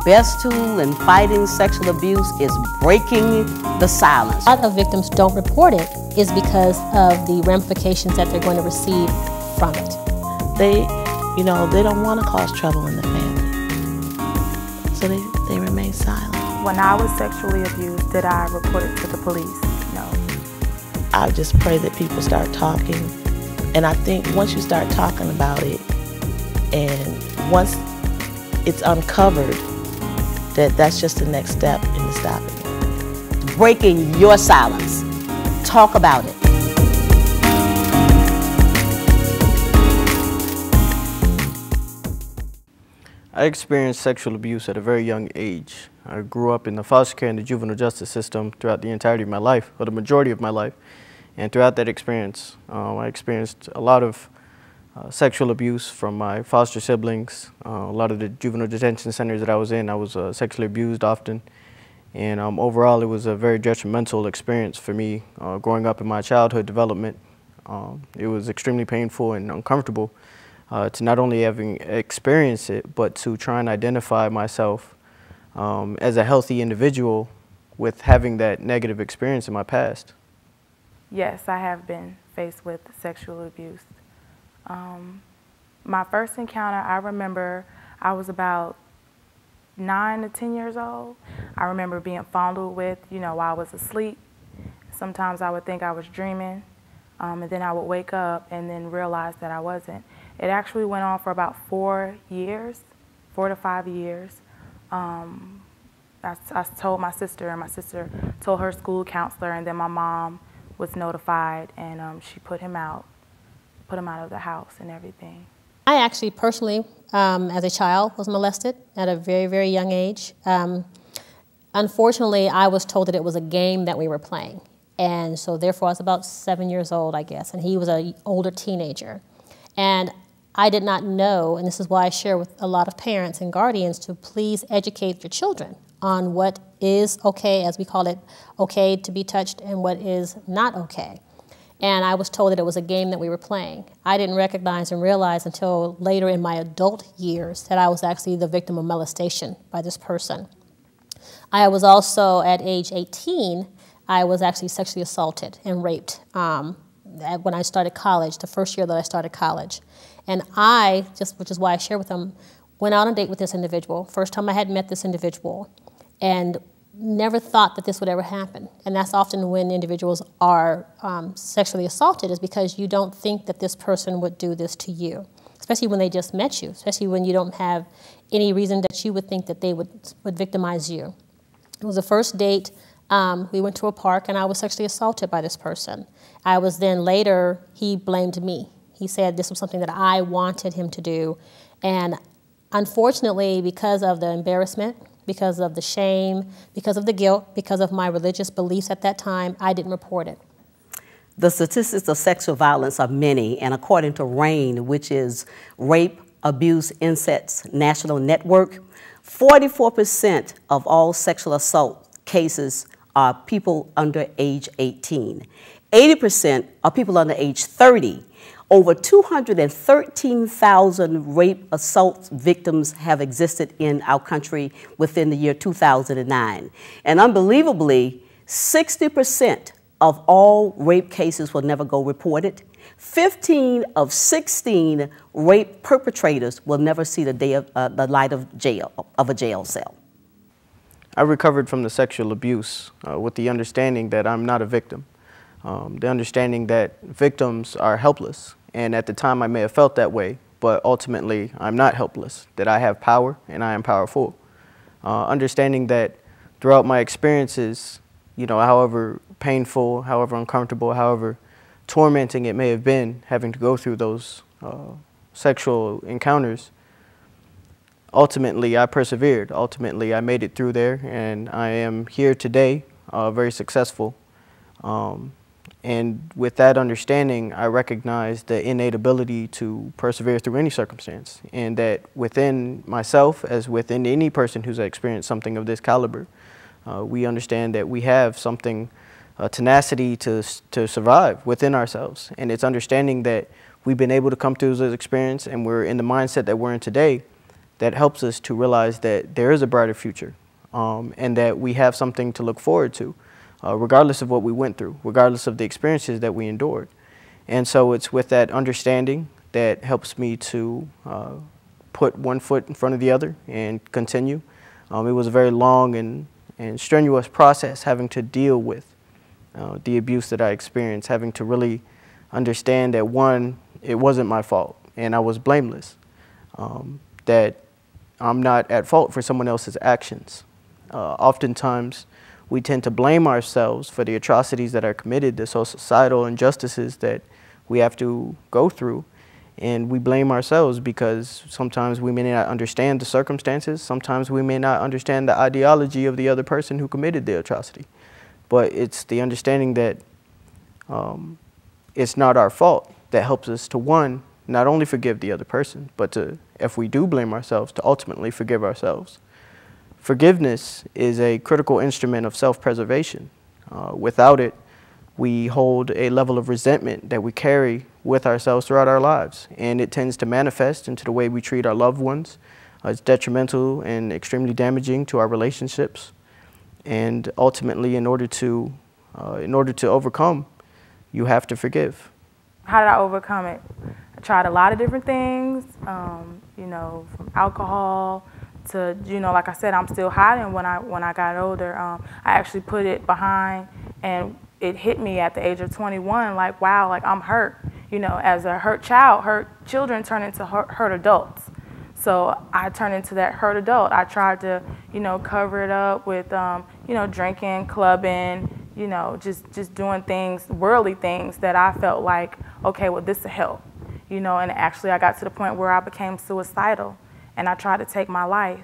best tool in fighting sexual abuse is breaking the silence. A lot of victims don't report it is because of the ramifications that they're going to receive from it. They don't want to cause trouble in the family, so they remain silent. When I was sexually abused, did I report it to the police? No. I just pray that people start talking, and I think once you start talking about it, and once it's uncovered, that's just the next step in stopping it. Breaking your silence. Talk about it. I experienced sexual abuse at a very young age. I grew up in the foster care and the juvenile justice system throughout the entirety of my life, or the majority of my life. And throughout that experience, I experienced a lot of sexual abuse from my foster siblings. A lot of the juvenile detention centers that I was in, I was sexually abused often. And overall, it was a very detrimental experience for me growing up in my childhood development. It was extremely painful and uncomfortable to not only having experienced it, but to try and identify myself as a healthy individual with having that negative experience in my past. Yes, I have been faced with sexual abuse. My first encounter, I remember I was about 9 to 10 years old. I remember being fondled with, while I was asleep. Sometimes I would think I was dreaming, and then I would wake up and then realize that I wasn't. It actually went on for about 4 years, 4 to 5 years. I told my sister, and my sister told her school counselor, and then my mom was notified, and she put him out of the house and everything. I actually personally, as a child, was molested at a very, very young age. Unfortunately, I was told that it was a game that we were playing. And so therefore, I was about 7 years old, I guess, and he was an older teenager. And I did not know, and this is why I share with a lot of parents and guardians, to please educate your children on what is okay, as we call it, okay to be touched, and what is not okay. And I was told that it was a game that we were playing. I didn't recognize and realize until later in my adult years that I was actually the victim of molestation by this person. I was also, at age 18, I was actually sexually assaulted and raped when I started college, the first year that I started college. And I, which is why I share with them, went out on a date with this individual, first time I had met this individual, and never thought that this would ever happen. And that's often when individuals are sexually assaulted, is because you don't think that this person would do this to you, especially when they just met you, especially when you don't have any reason that you would think that they would victimize you. It was the first date. We went to a park, and I was sexually assaulted by this person. I was then later, he blamed me. He said this was something that I wanted him to do. And unfortunately, because of the embarrassment, because of the shame, because of the guilt, because of my religious beliefs at that time, I didn't report it. The statistics of sexual violence are many, and according to RAINN, which is Rape, Abuse, Incest National Network, 44% of all sexual assault cases are people under age 18. 80% are people under age 30. Over 213,000 rape assault victims have existed in our country within the year 2009. And unbelievably, 60% of all rape cases will never go reported. 15 of 16 rape perpetrators will never see the day of the light of a jail cell. I recovered from the sexual abuse with the understanding that I'm not a victim, the understanding that victims are helpless. And at the time I may have felt that way, but ultimately I'm not helpless, that I have power and I am powerful. Understanding that throughout my experiences, however painful, however uncomfortable, however tormenting it may have been having to go through those sexual encounters, ultimately I persevered. Ultimately I made it through there, and I am here today, very successful. And with that understanding, I recognize the innate ability to persevere through any circumstance, and that within myself, as within any person who's experienced something of this caliber, we understand that we have something, tenacity to survive within ourselves. And it's understanding that we've been able to come through this experience, and we're in the mindset that we're in today, that helps us to realize that there is a brighter future, and that we have something to look forward to, regardless of what we went through, regardless of the experiences that we endured. And so it's with that understanding that helps me to put one foot in front of the other and continue. It was a very long and strenuous process having to deal with the abuse that I experienced, having to really understand that, one, it wasn't my fault and I was blameless, that I'm not at fault for someone else's actions. Oftentimes, we tend to blame ourselves for the atrocities that are committed, the societal injustices that we have to go through, and we blame ourselves because sometimes we may not understand the circumstances, sometimes we may not understand the ideology of the other person who committed the atrocity. But it's the understanding that it's not our fault that helps us to, one, not only forgive the other person, but to, if we do blame ourselves, to ultimately forgive ourselves. Forgiveness is a critical instrument of self-preservation. Without it, we hold a level of resentment that we carry with ourselves throughout our lives, and it tends to manifest into the way we treat our loved ones. It's detrimental and extremely damaging to our relationships. And ultimately, in order to overcome, you have to forgive. How did I overcome it? I tried a lot of different things, you know, from alcohol to, you know, like I said, I'm still hiding when I got older. I actually put it behind, and it hit me at the age of 21, like, wow, like I'm hurt. You know, as a hurt child, hurt children turn into hurt adults. So I turned into that hurt adult. I tried to, you know, cover it up with, you know, drinking, clubbing, you know, just doing things, worldly things that I felt like, okay, well, this will help. You know, and actually I got to the point where I became suicidal, and I tried to take my life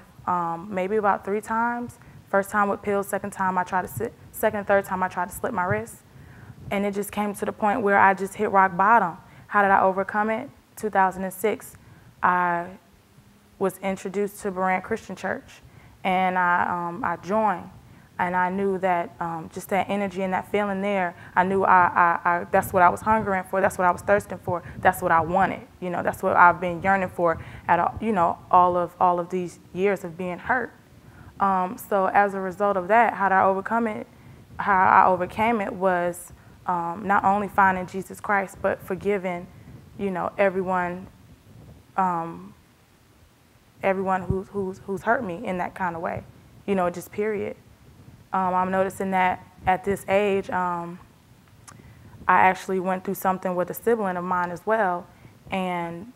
maybe about 3 times. First time with pills, second time I tried to second and third time I tried to slit my wrist. And it just came to the point where I just hit rock bottom. How did I overcome it? 2006, I was introduced to Berean Christian Church, and I joined. And I knew that just that energy and that feeling there, I knew that's what I was hungering for, that's what I was thirsting for, that's what I wanted. You know, that's what I've been yearning for at, you know, all of these years of being hurt. So as a result of that, how did I overcome it? How I overcame it was not only finding Jesus Christ, but forgiving, you know, everyone who's hurt me in that kind of way, you know, just period. I'm noticing that at this age, I actually went through something with a sibling of mine as well. And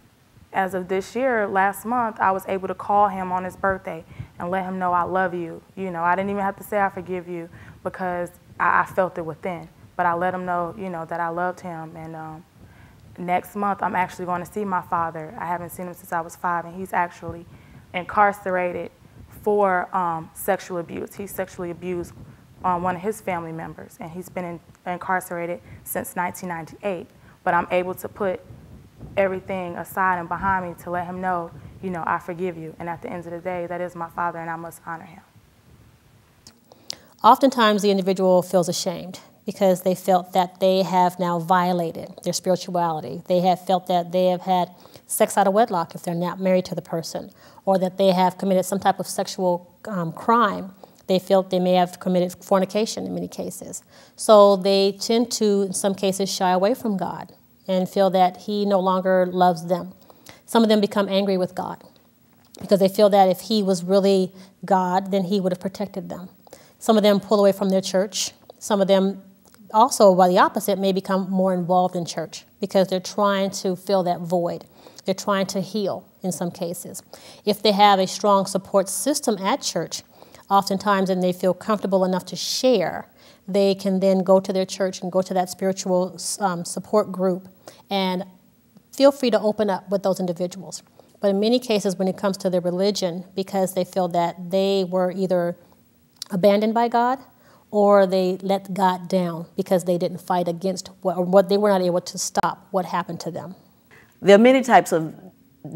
as of this year, last month, I was able to call him on his birthday and let him know I love you. You know, I didn't even have to say I forgive you because I felt it within. But I let him know, you know, that I loved him. And next month, I'm actually going to see my father. I haven't seen him since I was 5, and he's actually incarcerated for sexual abuse. He sexually abused one of his family members, and he's been incarcerated since 1998. But I'm able to put everything aside and behind me to let him know, you know, I forgive you. And at the end of the day, that is my father, and I must honor him. Oftentimes, the individual feels ashamed because they felt that they have now violated their spirituality. They have felt that they have had sex out of wedlock if they're not married to the person, or that they have committed some type of sexual crime. They feel they may have committed fornication in many cases. So they tend to, in some cases, shy away from God and feel that he no longer loves them. Some of them become angry with God because they feel that if he was really God, then he would have protected them. Some of them pull away from their church. Some of them also, by the opposite, may become more involved in church because they're trying to fill that void. They're trying to heal in some cases. If they have a strong support system at church, oftentimes, and they feel comfortable enough to share, they can then go to their church and go to that spiritual support group and feel free to open up with those individuals. But in many cases, when it comes to their religion, because they feel that they were either abandoned by God or they let God down because they didn't fight against what they were not able to stop what happened to them. There are many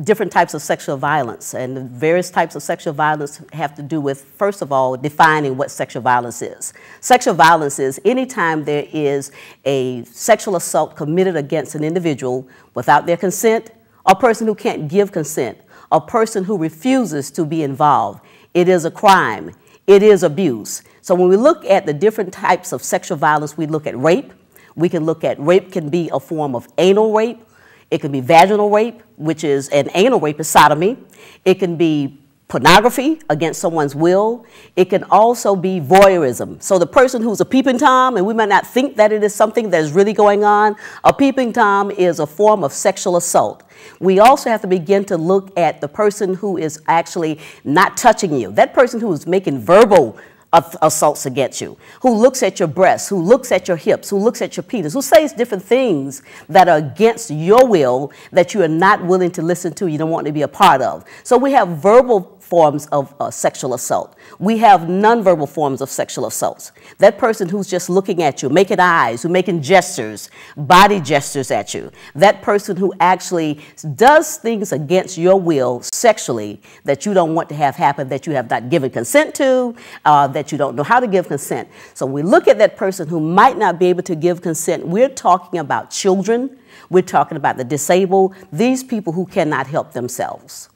different types of sexual violence, and the various types of sexual violence have to do with, first of all, defining what sexual violence is. Sexual violence is any time there is a sexual assault committed against an individual without their consent, or a person who can't give consent, a person who refuses to be involved. It is a crime. It is abuse. So when we look at the different types of sexual violence, we look at rape. We can look at rape can be a form of anal rape. It can be vaginal rape, which is an anal rape is sodomy. It can be pornography against someone's will. It can also be voyeurism. So the person who's a peeping Tom, and we might not think that it is something that is really going on, a peeping Tom is a form of sexual assault. We also have to begin to look at the person who is actually not touching you. That person who is making verbal assaults against you, who looks at your breasts, who looks at your hips, who looks at your penis, who says different things that are against your will, that you are not willing to listen to, you don't want to be a part of. So we have verbal forms of sexual assault. We have nonverbal forms of sexual assaults. That person who's just looking at you, making eyes, who's making gestures, body gestures at you. That person who actually does things against your will sexually that you don't want to have happen, that you have not given consent to, that you don't know how to give consent. So when we look at that person who might not be able to give consent, we're talking about children, we're talking about the disabled, these people who cannot help themselves.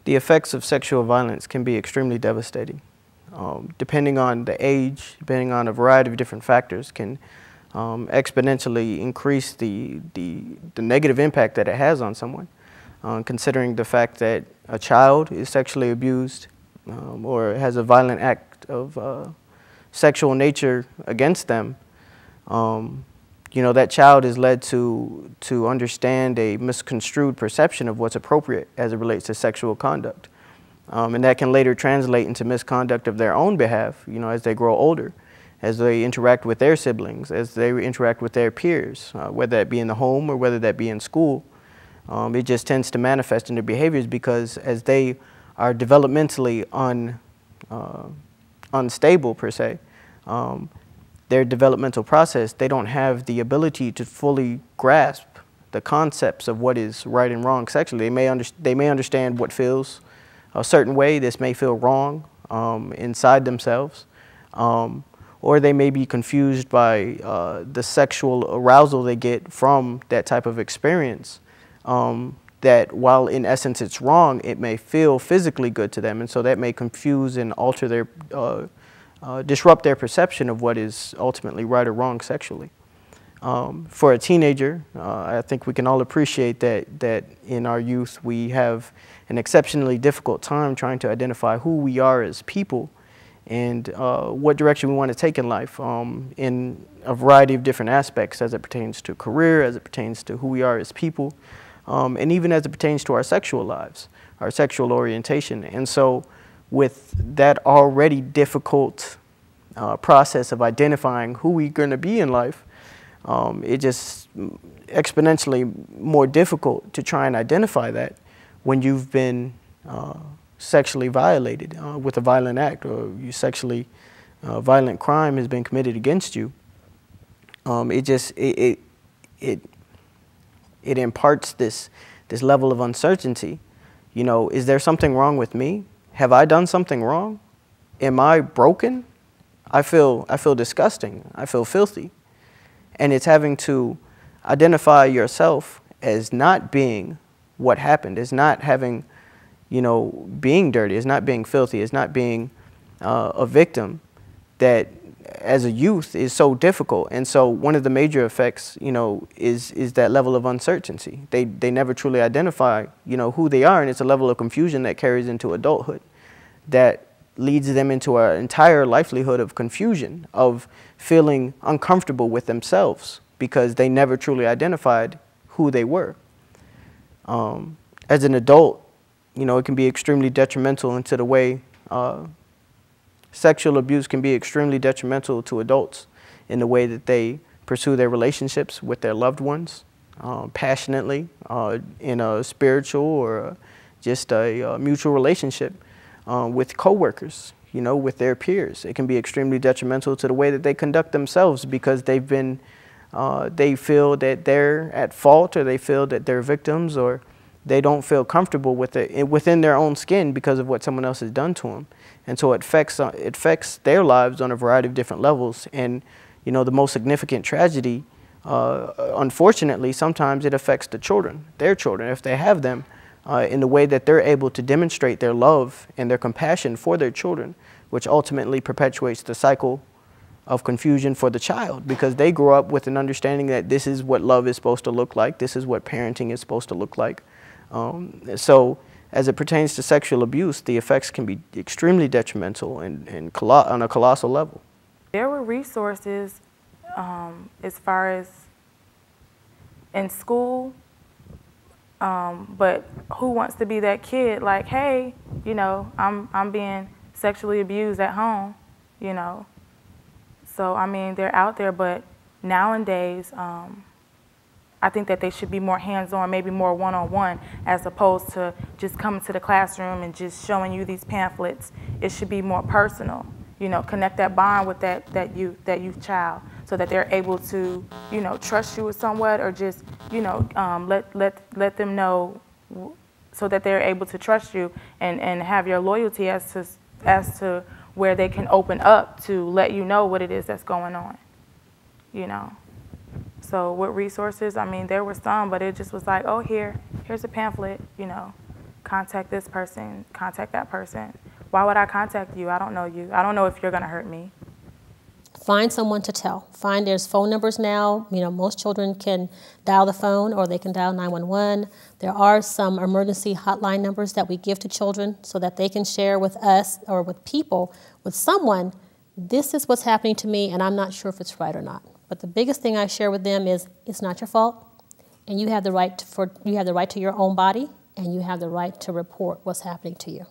The effects of sexual violence can be extremely devastating. Depending on the age, depending on a variety of different factors, can exponentially increase the negative impact that it has on someone. Considering the fact that a child is sexually abused or has a violent act of sexual nature against them, you know, that child is led to understand a misconstrued perception of what's appropriate as it relates to sexual conduct. And that can later translate into misconduct of their own behalf, you know, as they grow older, as they interact with their siblings, as they interact with their peers, whether that be in the home or whether that be in school. It just tends to manifest in their behaviors because as they are developmentally unstable, per se, their developmental process, they don't have the ability to fully grasp the concepts of what is right and wrong sexually. They may understand what feels a certain way. This may feel wrong inside themselves, or they may be confused by the sexual arousal they get from that type of experience. That while in essence it's wrong, it may feel physically good to them, and so that may confuse and alter their disrupt their perception of what is ultimately right or wrong sexually. For a teenager, I think we can all appreciate that in our youth we have an exceptionally difficult time trying to identify who we are as people and what direction we want to take in life in a variety of different aspects as it pertains to career, as it pertains to who we are as people, and even as it pertains to our sexual lives, our sexual orientation. And so with that already difficult process of identifying who we're going to be in life, it just exponentially more difficult to try and identify that when you've been sexually violated with a violent act, or you sexually violent crime has been committed against you. It imparts this level of uncertainty. You know, is there something wrong with me? Have I done something wrong? Am I broken? I feel disgusting. I feel filthy. And it's having to identify yourself as not being what happened, as not having, you know, being dirty, as not being filthy, as not being a victim, that as a youth is so difficult. And so one of the major effects, you know, is that level of uncertainty. They never truly identify, you know, who they are, and it's a level of confusion that carries into adulthood that leads them into an entire livelihood of confusion, of feeling uncomfortable with themselves because they never truly identified who they were. As an adult, you know, it can be extremely detrimental into the way sexual abuse can be extremely detrimental to adults in the way that they pursue their relationships with their loved ones passionately in a spiritual or just a mutual relationship with coworkers, you know, with their peers. It can be extremely detrimental to the way that they conduct themselves because they've been, they feel that they're at fault, or they feel that they're victims, or they don't feel comfortable with it within their own skin because of what someone else has done to them. And so it affects their lives on a variety of different levels. And, you know, the most significant tragedy, unfortunately, sometimes it affects the children, their children, if they have them, in the way that they're able to demonstrate their love and their compassion for their children, which ultimately perpetuates the cycle of confusion for the child, because they grow up with an understanding that this is what love is supposed to look like, this is what parenting is supposed to look like. So as it pertains to sexual abuse, the effects can be extremely detrimental and on a colossal level. There were resources as far as in school, but who wants to be that kid like, hey, you know, I'm being sexually abused at home, you know. So, I mean, they're out there, but nowadays, I think that they should be more hands-on, maybe more one-on-one, as opposed to just coming to the classroom and just showing you these pamphlets. It should be more personal, you know, connect that bond with that youth child, so that they're able to, you know, trust you somewhat, or just, you know, let them know, so that they're able to trust you and have your loyalty as to where they can open up to let you know what it is that's going on, you know. So with resources, I mean, there were some, but it just was like, oh, here's a pamphlet, you know, contact this person, contact that person. Why would I contact you? I don't know you. I don't know if you're going to hurt me. Find someone to tell. There's phone numbers now. You know, most children can dial the phone, or they can dial 911. There are some emergency hotline numbers that we give to children so that they can share with us or with people, with someone, this is what's happening to me, and I'm not sure if it's right or not. But the biggest thing I share with them is it's not your fault, and you have the right to your own body, and you have the right to report what's happening to you.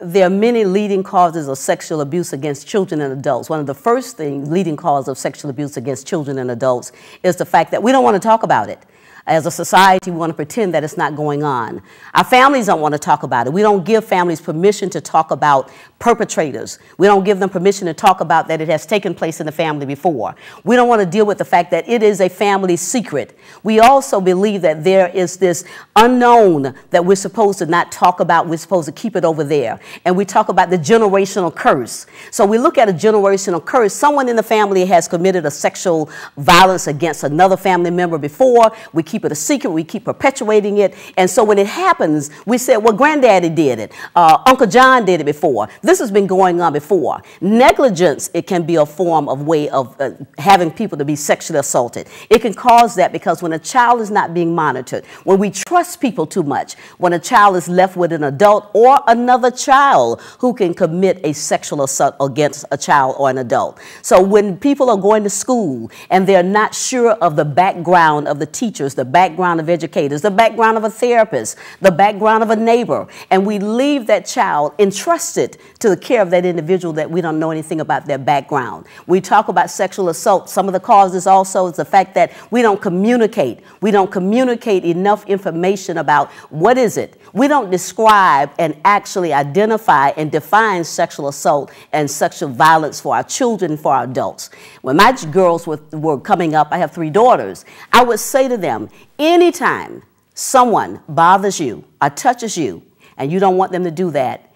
There are many leading causes of sexual abuse against children and adults. One of the first leading causes of sexual abuse against children and adults is the fact that we don't want to talk about it. As a society, we want to pretend that it's not going on. Our families don't want to talk about it. We don't give families permission to talk about perpetrators. We don't give them permission to talk about that it has taken place in the family before. We don't want to deal with the fact that it is a family secret. We also believe that there is this unknown that we're supposed to not talk about. We're supposed to keep it over there. And we talk about the generational curse. So we look at a generational curse. Someone in the family has committed a sexual violence against another family member before. We keep it a secret. We keep perpetuating it. And so when it happens, we say, well, granddaddy did it. Uncle John did it before. This has been going on before. Negligence, it can be a form of way of having people to be sexually assaulted. It can cause that because when a child is not being monitored, when we trust people too much, when a child is left with an adult or another child who can commit a sexual assault against a child or an adult. So when people are going to school and they're not sure of the background of the teachers, the background of educators, the background of a therapist, the background of a neighbor, and we leave that child entrusted to the care of that individual that we don't know anything about their background. We talk about sexual assault. Some of the causes also is the fact that we don't communicate. We don't communicate enough information about what is it. We don't describe and actually identify and define sexual assault and sexual violence for our children, for our adults. When my girls were coming up, I have 3 daughters, I would say to them, anytime someone bothers you or touches you and you don't want them to do that,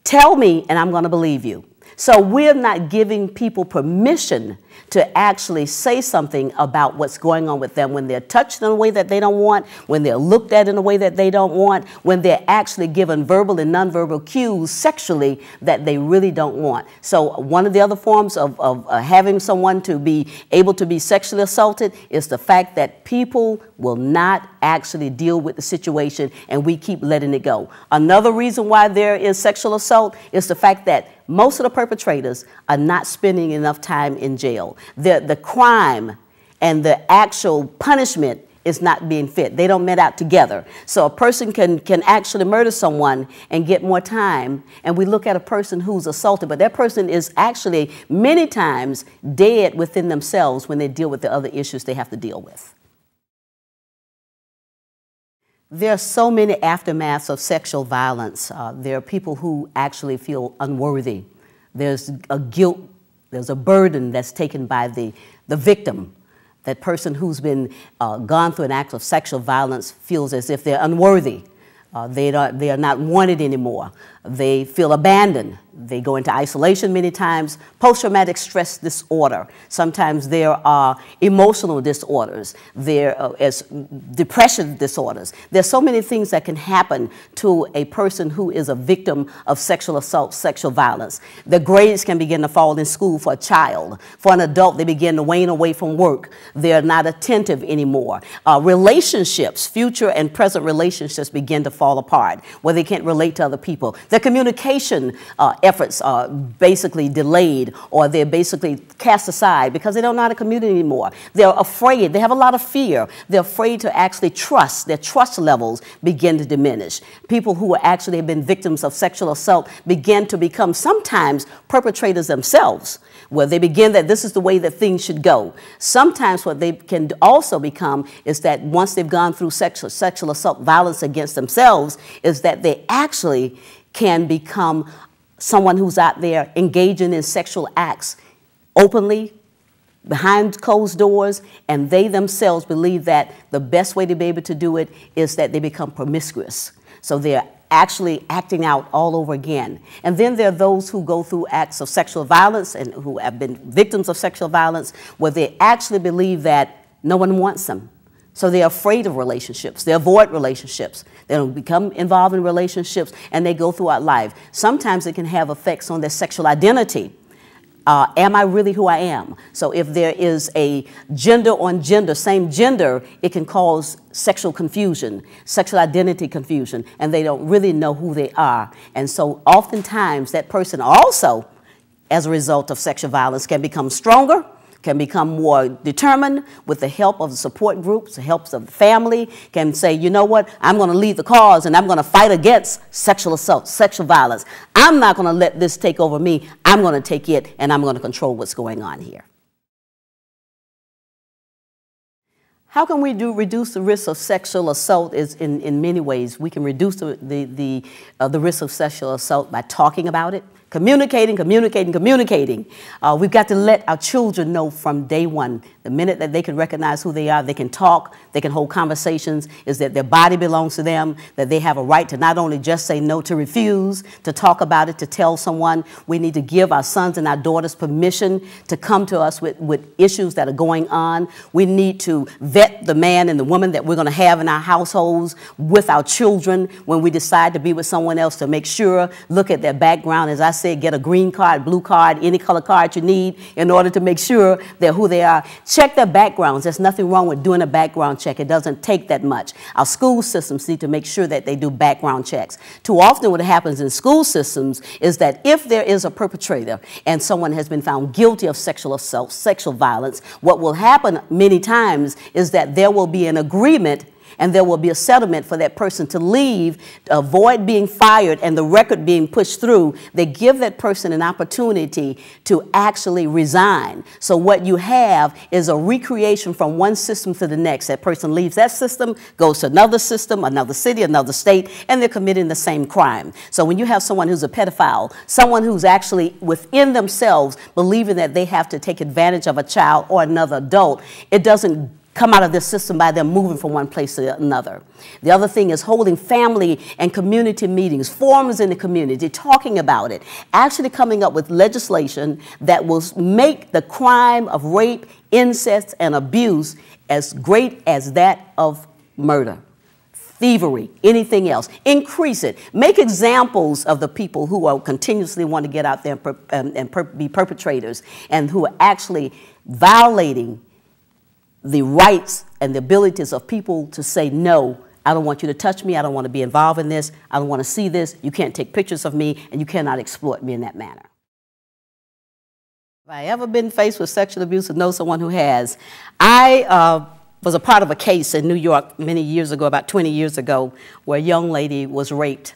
tell me and I'm going to believe you. So we're not giving people permission to actually say something about what's going on with them when they're touched in a way that they don't want, when they're looked at in a way that they don't want, when they're actually given verbal and nonverbal cues sexually that they really don't want. So one of the other forms of having someone to be able to be sexually assaulted is the fact that people will not actually deal with the situation and we keep letting it go. Another reason why there is sexual assault is the fact that most of the perpetrators are not spending enough time in jail. The crime and the actual punishment is not being fit. They don't met out together. So a person can actually murder someone and get more time, and we look at a person who's assaulted, but that person is actually many times dead within themselves when they deal with the other issues they have to deal with. There are so many aftermaths of sexual violence. There are people who actually feel unworthy. There's a guilt, there's a burden that's taken by the victim. That person who's been gone through an act of sexual violence feels as if they're unworthy They are not wanted anymore. They feel abandoned. They go into isolation many times. Post-traumatic stress disorder. Sometimes there are emotional disorders. There is depression disorders. There's so many things that can happen to a person who is a victim of sexual assault, sexual violence. The grades can begin to fall in school for a child. For an adult, they begin to wane away from work. They're not attentive anymore. Relationships, future and present relationships begin to fall apart, where they can't relate to other people. Their communication efforts are basically delayed, or they're basically cast aside because they don't know how to communicate anymore. They're afraid. They have a lot of fear. They're afraid to actually trust. Their trust levels begin to diminish. People who actually have been victims of sexual assault begin to become sometimes perpetrators themselves, where they begin that this is the way that things should go. Sometimes what they can also become is that once they've gone through sexual assault violence against themselves, is that they actually can become someone who's out there engaging in sexual acts openly, behind closed doors, and they themselves believe that the best way to be able to do it is that they become promiscuous. So they're actually acting out all over again. And then there are those who go through acts of sexual violence and who have been victims of sexual violence, where they actually believe that no one wants them. So they're afraid of relationships. They avoid relationships. They don't become involved in relationships, and they go throughout life. Sometimes it can have effects on their sexual identity. Am I really who I am? So if there is a gender on gender, same gender, it can cause sexual confusion, sexual identity confusion, and they don't really know who they are. And so oftentimes that person also, as a result of sexual violence, can become stronger, can become more determined with the help of the support groups, the help of the family, can say, you know what, I'm going to lead the cause and I'm going to fight against sexual assault, sexual violence. I'm not going to let this take over me. I'm going to take it and I'm going to control what's going on here. How can we reduce the risk of sexual assault? Is in many ways. We can reduce the risk of sexual assault by talking about it, communicating. We've got to let our children know from day one. The minute that they can recognize who they are, they can talk, they can hold conversations, is that their body belongs to them, that they have a right to not only just say no, to refuse, to talk about it, to tell someone. We need to give our sons and our daughters permission to come to us with issues that are going on. We need to vet the man and the woman that we're going to have in our households with our children when we decide to be with someone else, to make sure, look at their background. As I said, get a green card, blue card, any color card you need in order to make sure they're who they are. Check their backgrounds. There's nothing wrong with doing a background check. It doesn't take that much. Our school systems need to make sure that they do background checks. Too often what happens in school systems is that if there is a perpetrator and someone has been found guilty of sexual assault, sexual violence, what will happen many times is that there will be an agreement and there will be a settlement for that person to leave, to avoid being fired and the record being pushed through. They give that person an opportunity to actually resign. So what you have is a recreation from one system to the next. That person leaves that system, goes to another system, another city, another state, and they're committing the same crime. So when you have someone who's a pedophile, someone who's actually within themselves believing that they have to take advantage of a child or another adult, it doesn't come out of this system by them moving from one place to another. The other thing is holding family and community meetings, forums in the community, talking about it, actually coming up with legislation that will make the crime of rape, incest, and abuse as great as that of murder, thievery, anything else. Increase it. Make examples of the people who are continuously want to get out there and be perpetrators and who are actually violating the rights and the abilities of people to say, no, I don't want you to touch me. I don't want to be involved in this. I don't want to see this. You can't take pictures of me, and you cannot exploit me in that manner. Have I ever been faced with sexual abuse or know someone who has? I was a part of a case in New York many years ago, about 20 years ago, where a young lady was raped,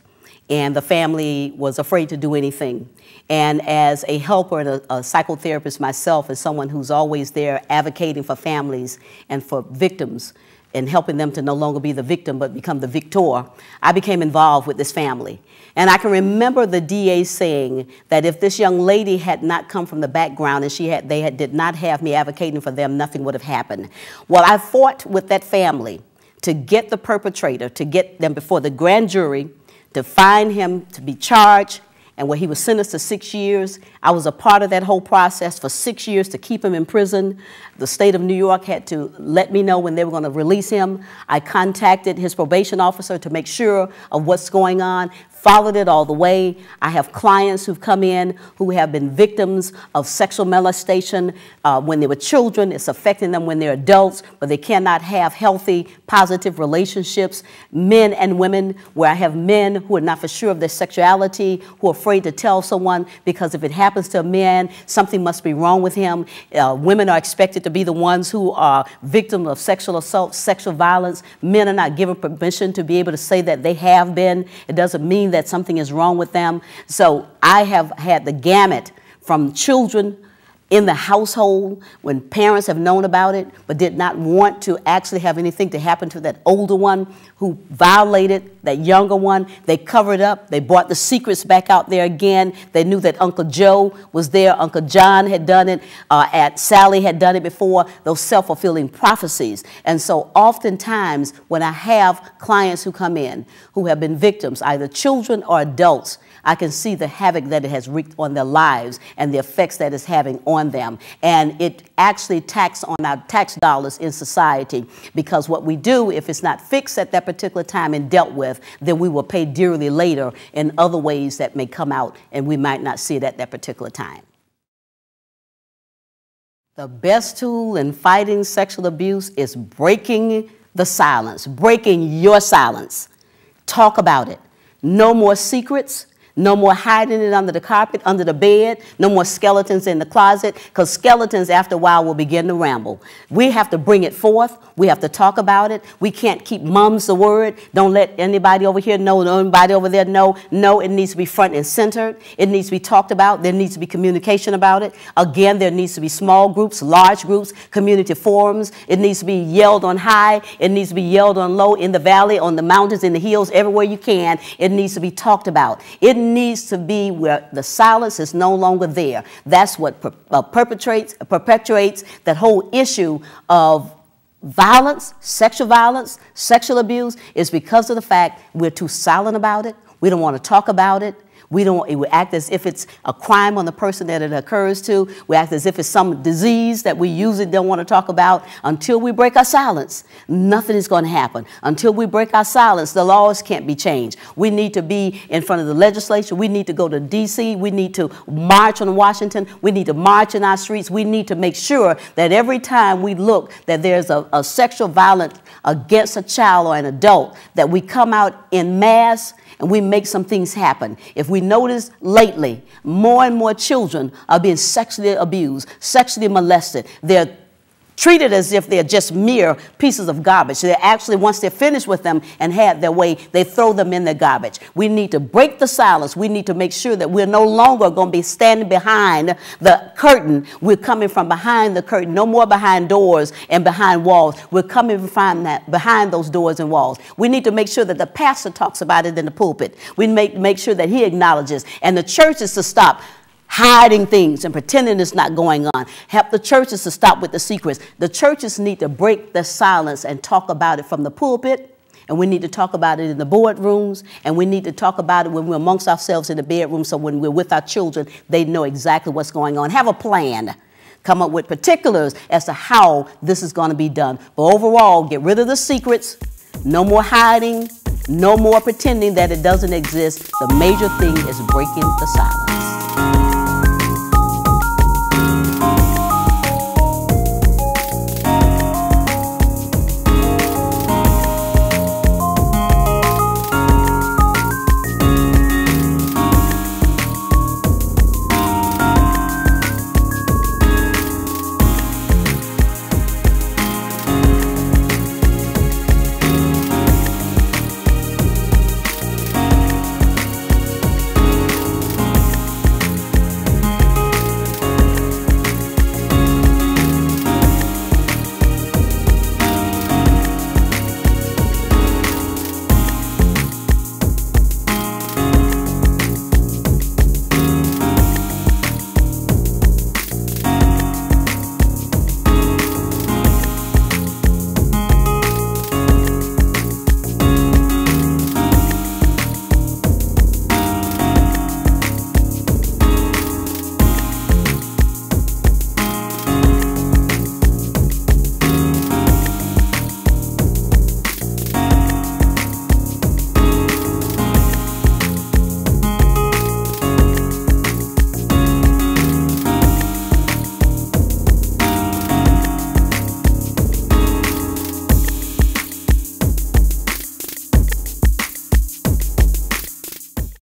and the family was afraid to do anything. And as a helper and a psychotherapist myself, as someone who's always there advocating for families and for victims and helping them to no longer be the victim but become the victor, I became involved with this family. And I can remember the DA saying that if this young lady had not come from the background and did not have me advocating for them, nothing would have happened. Well, I fought with that family to get the perpetrator, to get them before the grand jury, to find him to be charged, and where he was sentenced to 6 years. I was a part of that whole process for 6 years to keep him in prison. The state of New York had to let me know when they were going to release him. I contacted his probation officer to make sure of what's going on, followed it all the way. I have clients who've come in who have been victims of sexual molestation when they were children. It's affecting them when they're adults, but they cannot have healthy, positive relationships. Men and women, where I have men who are not for sure of their sexuality, who are afraid to tell someone because if it happens to a man, something must be wrong with him. Women are expected to be the ones who are victims of sexual assault, sexual violence. Men are not given permission to be able to say that they have been. It doesn't mean that something is wrong with them. So I have had the gamut from children in the household when parents have known about it but did not want to actually have anything to happen to that older one who violated that younger one. They covered up. They brought the secrets back out there again. They knew that Uncle Joe was there. Uncle John had done it. Aunt Sally had done it before. Those self-fulfilling prophecies. And so oftentimes when I have clients who come in who have been victims, either children or adults, I can see the havoc that it has wreaked on their lives and the effects that it's having on them. And it actually taxes on our tax dollars in society, because what we do, if it's not fixed at that particular time and dealt with, then we will pay dearly later in other ways that may come out and we might not see it at that particular time. The best tool in fighting sexual abuse is breaking the silence, breaking your silence. Talk about it. No more secrets. No more hiding it under the carpet, under the bed. No more skeletons in the closet, because skeletons after a while will begin to ramble. We have to bring it forth. We have to talk about it. We can't keep mum's the word. Don't let anybody over here know, anybody over there know. No, it needs to be front and centered. It needs to be talked about. There needs to be communication about it. Again, there needs to be small groups, large groups, community forums. It needs to be yelled on high. It needs to be yelled on low, in the valley, on the mountains, in the hills, everywhere you can. It needs to be talked about. It needs to be where the silence is no longer there. That's what perpetuates that whole issue of violence, sexual abuse, is because of the fact we're too silent about it. We don't want to talk about it. We act as if it's a crime on the person that it occurs to. We act as if it's some disease that we usually don't want to talk about. Until we break our silence, nothing is going to happen. Until we break our silence, the laws can't be changed. We need to be in front of the legislature. We need to go to D.C. We need to march on Washington. We need to march in our streets. We need to make sure that every time we look that there's a sexual violence against a child or an adult, that we come out in mass and we make some things happen. If we notice lately, more and more children are being sexually abused, sexually molested. They're treated as if they're just mere pieces of garbage. They're actually, once they're finished with them and had their way, they throw them in the garbage. We need to break the silence. We need to make sure that we're no longer going to be standing behind the curtain. We're coming from behind the curtain, no more behind doors and behind walls. We're coming from behind those doors and walls. We need to make sure that the pastor talks about it in the pulpit. We make sure that he acknowledges, and the church is to stop hiding things and pretending it's not going on. Help the churches to stop with the secrets. The churches need to break the silence and talk about it from the pulpit, and we need to talk about it in the boardrooms, and we need to talk about it when we're amongst ourselves in the bedroom, so when we're with our children, they know exactly what's going on. Have a plan. Come up with particulars as to how this is going to be done. But overall, get rid of the secrets. No more hiding. No more pretending that it doesn't exist. The major thing is breaking the silence.